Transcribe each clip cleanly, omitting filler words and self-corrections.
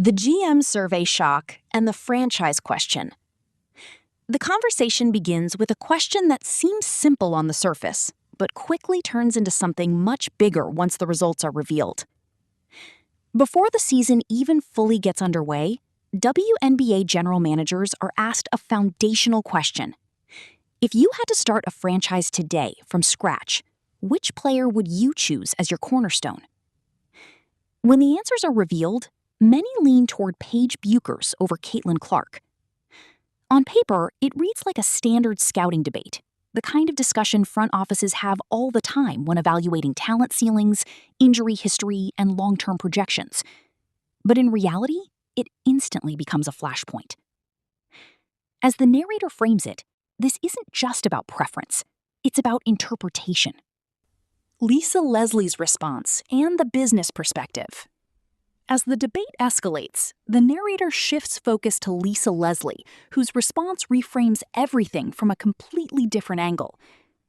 the GM survey shock, and the franchise question. The conversation begins with a question that seems simple on the surface, but quickly turns into something much bigger once the results are revealed. Before the season even fully gets underway, WNBA general managers are asked a foundational question. If you had to start a franchise today from scratch, which player would you choose as your cornerstone? When the answers are revealed, many lean toward Paige Bueckers over Caitlin Clark. On paper, it reads like a standard scouting debate, the kind of discussion front offices have all the time when evaluating talent ceilings, injury history, and long-term projections. But in reality, it instantly becomes a flashpoint. As the narrator frames it, this isn't just about preference, it's about interpretation. Lisa Leslie's response and the business perspective. As the debate escalates, the narrator shifts focus to Lisa Leslie, whose response reframes everything from a completely different angle.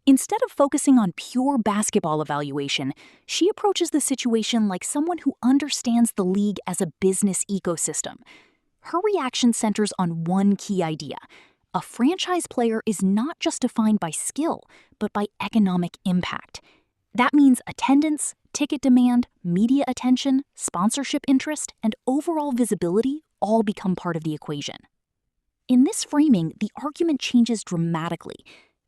Instead of focusing on pure basketball evaluation, she approaches the situation like someone who understands the league as a business ecosystem. Her reaction centers on one key idea. A franchise player is not just defined by skill, but by economic impact. That means attendance, ticket demand, media attention, sponsorship interest, and overall visibility all become part of the equation. In this framing, the argument changes dramatically.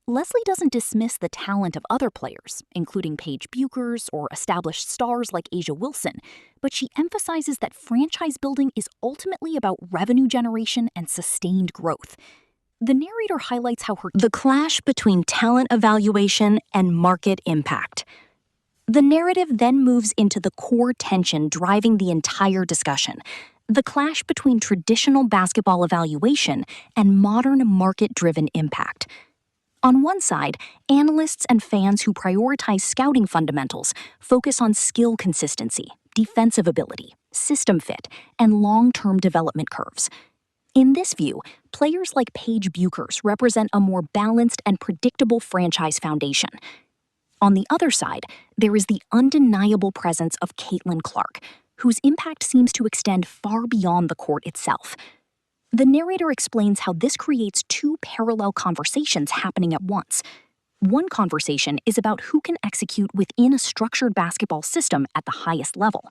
Leslie doesn't dismiss the talent of other players, including Paige Bueckers or established stars like A'ja Wilson, but she emphasizes that franchise building is ultimately about revenue generation and sustained growth. The narrator highlights how the clash between talent evaluation and market impact. The narrative then moves into the core tension driving the entire discussion, the clash between traditional basketball evaluation and modern market-driven impact. On one side, analysts and fans who prioritize scouting fundamentals focus on skill consistency, defensive ability, system fit, and long-term development curves. In this view, players like Paige Bueckers represent a more balanced and predictable franchise foundation. On the other side, there is the undeniable presence of Caitlin Clark, whose impact seems to extend far beyond the court itself. The narrator explains how this creates two parallel conversations happening at once. One conversation is about who can execute within a structured basketball system at the highest level.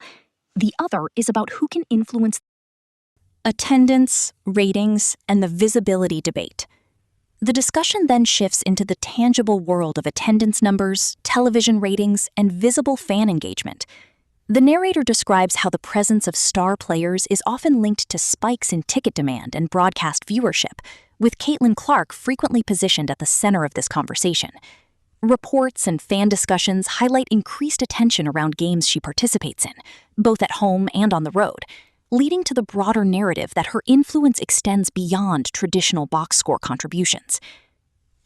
The other is about who can influence attendance, ratings, and the visibility debate. The discussion then shifts into the tangible world of attendance numbers, television ratings, and visible fan engagement. The narrator describes how the presence of star players is often linked to spikes in ticket demand and broadcast viewership, with Caitlin Clark frequently positioned at the center of this conversation. Reports and fan discussions highlight increased attention around games she participates in, both at home and on the road, leading to the broader narrative that her influence extends beyond traditional box score contributions.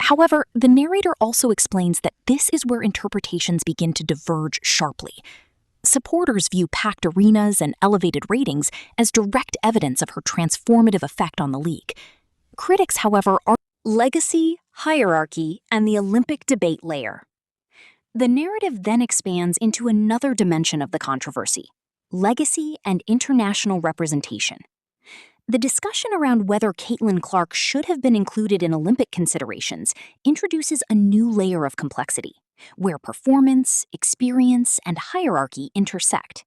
However, the narrator also explains that this is where interpretations begin to diverge sharply. Supporters view packed arenas and elevated ratings as direct evidence of her transformative effect on the league. Critics, however, are legacy, hierarchy, and the Olympic debate layer. The narrative then expands into another dimension of the controversy: legacy and international representation. The discussion around whether Caitlin Clark should have been included in Olympic considerations introduces a new layer of complexity, where performance, experience, and hierarchy intersect.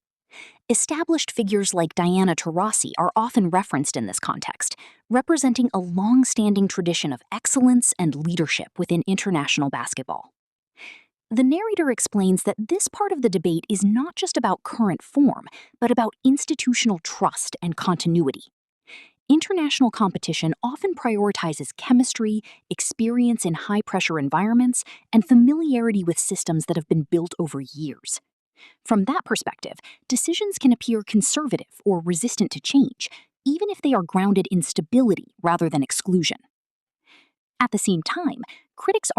Established figures like Diana Taurasi are often referenced in this context, representing a long-standing tradition of excellence and leadership within international basketball. The narrator explains that this part of the debate is not just about current form, but about institutional trust and continuity. International competition often prioritizes chemistry, experience in high-pressure environments, and familiarity with systems that have been built over years. From that perspective, decisions can appear conservative or resistant to change, even if they are grounded in stability rather than exclusion. At the same time, critics are